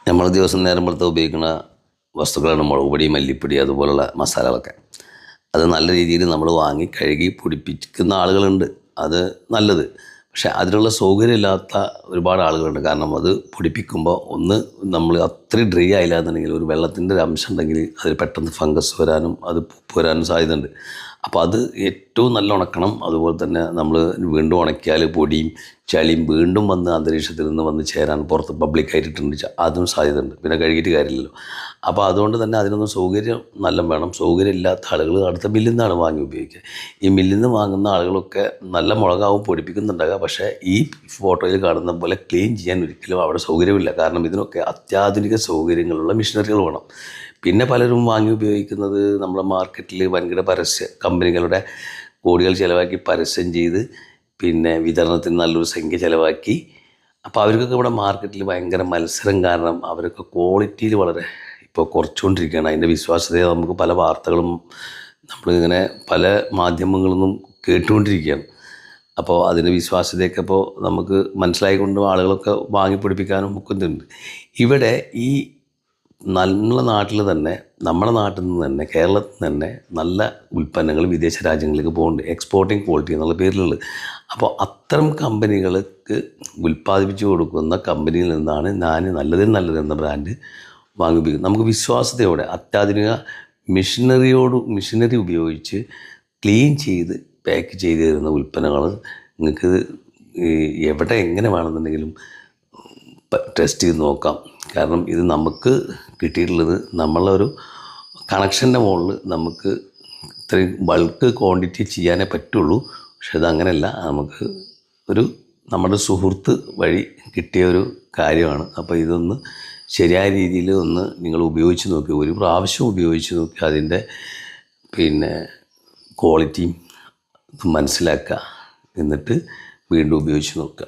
നമ്മൾ ദിവസം നേരമ്പോഴത്തെ ഉപയോഗിക്കുന്ന വസ്തുക്കളാണ് മുളക് പൊടി, മല്ലിപ്പൊടി, അതുപോലുള്ള മസാലകളൊക്കെ. അത് നല്ല രീതിയിൽ നമ്മൾ വാങ്ങി കഴുകി പൊടിപ്പിക്കുന്ന ആളുകളുണ്ട്, അത് നല്ലത്. പക്ഷേ അതിനുള്ള സൗകര്യമില്ലാത്ത ഒരുപാട് ആളുകളുണ്ട്. കാരണം അത് പൊടിപ്പിക്കുമ്പോൾ ഒന്ന് നമ്മൾ അത്രയും ഡ്രൈ ആയില്ല എന്നുണ്ടെങ്കിൽ ഒരു വെള്ളത്തിൻ്റെ ഒരു അംശം ഉണ്ടെങ്കിൽ അതിൽ പെട്ടെന്ന് ഫംഗസ് വരാനും അത് ഉപ്പ് വരാനും സാധ്യതയുണ്ട്. അപ്പോൾ അത് ഏറ്റവും നല്ല ഉണക്കണം. അതുപോലെ തന്നെ നമ്മൾ വീണ്ടും ഉണക്കിയാൽ പൊടിയും ചളിയും വീണ്ടും വന്ന് അന്തരീക്ഷത്തിൽ നിന്ന് വന്ന് ചേരാൻ പുറത്ത് പബ്ലിക്കായിട്ടിട്ടുണ്ട്, അതും സാധ്യതയുണ്ട്. പിന്നെ കഴുകിയിട്ട് കാര്യമില്ലല്ലോ. അപ്പോൾ അതുകൊണ്ട് തന്നെ അതിനൊന്നും സൗകര്യം നല്ല വേണം. സൗകര്യം ഇല്ലാത്ത ആളുകൾ അടുത്ത മില്ലിൽ നിന്നാണ് വാങ്ങി ഉപയോഗിക്കുക. ഈ മില്ലിൽ നിന്ന് വാങ്ങുന്ന ആളുകളൊക്കെ നല്ല മുളകാവും പൊടിപ്പിക്കുന്നുണ്ടാകുക. പക്ഷേ ഈ ഫോട്ടോയിൽ കാണുന്ന പോലെ ക്ലീൻ ചെയ്യാൻ ഒരിക്കലും അവിടെ സൗകര്യമില്ല. കാരണം ഇതിനൊക്കെ അത്യാധുനിക സൗകര്യങ്ങളുള്ള മെഷീനറികൾ വേണം. പിന്നെ പലരും വാങ്ങി ഉപയോഗിക്കുന്നത് നമ്മുടെ മാർക്കറ്റിൽ വൻകിട പരസ്യ കമ്പനികളുടെ കോടികൾ ചിലവാക്കി പരസ്യം ചെയ്ത് പിന്നെ വിതരണത്തിന് നല്ലൊരു സംഖ്യ ചിലവാക്കി. അപ്പോൾ അവർക്കൊക്കെ ഇവിടെ മാർക്കറ്റിൽ ഭയങ്കര മത്സരം കാരണം അവരൊക്കെ ക്വാളിറ്റിയിൽ വളരെ ഇപ്പോൾ കുറച്ചുകൊണ്ടിരിക്കുകയാണ്. അതിൻ്റെ വിശ്വാസ്യതയെ നമുക്ക് പല വാർത്തകളും നമ്മളിങ്ങനെ പല മാധ്യമങ്ങളിൽ നിന്നും കേട്ടുകൊണ്ടിരിക്കുകയാണ്. അപ്പോൾ അതിൻ്റെ വിശ്വാസ്യതയൊക്കെ ഇപ്പോൾ നമുക്ക് മനസ്സിലായിക്കൊണ്ടും ആളുകളൊക്കെ വാങ്ങിപ്പിടിപ്പിക്കാനും ഒക്കുന്നുണ്ട്. ഇവിടെ ഈ നമ്മുടെ നാട്ടിൽ തന്നെ, നമ്മുടെ നാട്ടിൽ നിന്ന് തന്നെ, കേരളത്തിൽ നിന്ന് തന്നെ നല്ല ഉൽപ്പന്നങ്ങൾ വിദേശ രാജ്യങ്ങളിലേക്ക് പോകുന്നുണ്ട്, എക്സ്പോർട്ടിങ് ക്വാളിറ്റി എന്നുള്ള പേരിലുള്ളത്. അപ്പോൾ അത്തരം കമ്പനികൾക്ക് ഉൽപ്പാദിപ്പിച്ചു കൊടുക്കുന്ന കമ്പനിയിൽ നിന്നാണ് ഞാൻ നല്ലതെന്ന ബ്രാൻഡ് വാങ്ങി ഉപയോഗിക്കുന്നത്. നമുക്ക് വിശ്വാസ്യതയോടെ അത്യാധുനിക മെഷീനറി ഉപയോഗിച്ച് ക്ലീൻ ചെയ്ത് പാക്ക് ചെയ്ത് തരുന്ന ഉൽപ്പന്നങ്ങൾ നിങ്ങൾക്ക് എവിടെ എങ്ങനെ വേണമെന്നുണ്ടെങ്കിലും ടെസ്റ്റ് ചെയ്ത് നോക്കാം. കാരണം ഇത് നമുക്ക് കിട്ടിയിട്ടുള്ളത് നമ്മളൊരു കണക്ഷൻ്റെ മുകളിൽ നമുക്ക് ഇത്രയും ബൾക്ക് ക്വാണ്ടിറ്റി ചെയ്യാനേ പറ്റുള്ളൂ. പക്ഷെ അതങ്ങനെയല്ല, നമുക്ക് ഒരു നമ്മുടെ സുഹൃത്ത് വഴി കിട്ടിയ ഒരു കാര്യമാണ്. അപ്പോൾ ഇതൊന്ന് ശരിയായ രീതിയിൽ ഒന്ന് നിങ്ങൾ ഉപയോഗിച്ച് നോക്കി, ഒരു പ്രാവശ്യം ഉപയോഗിച്ച് നോക്കി അതിൻ്റെ പിന്നെ ക്വാളിറ്റിയും മനസ്സിലാക്കുക. എന്നിട്ട് വീണ്ടും ഉപയോഗിച്ച് നോക്കുക.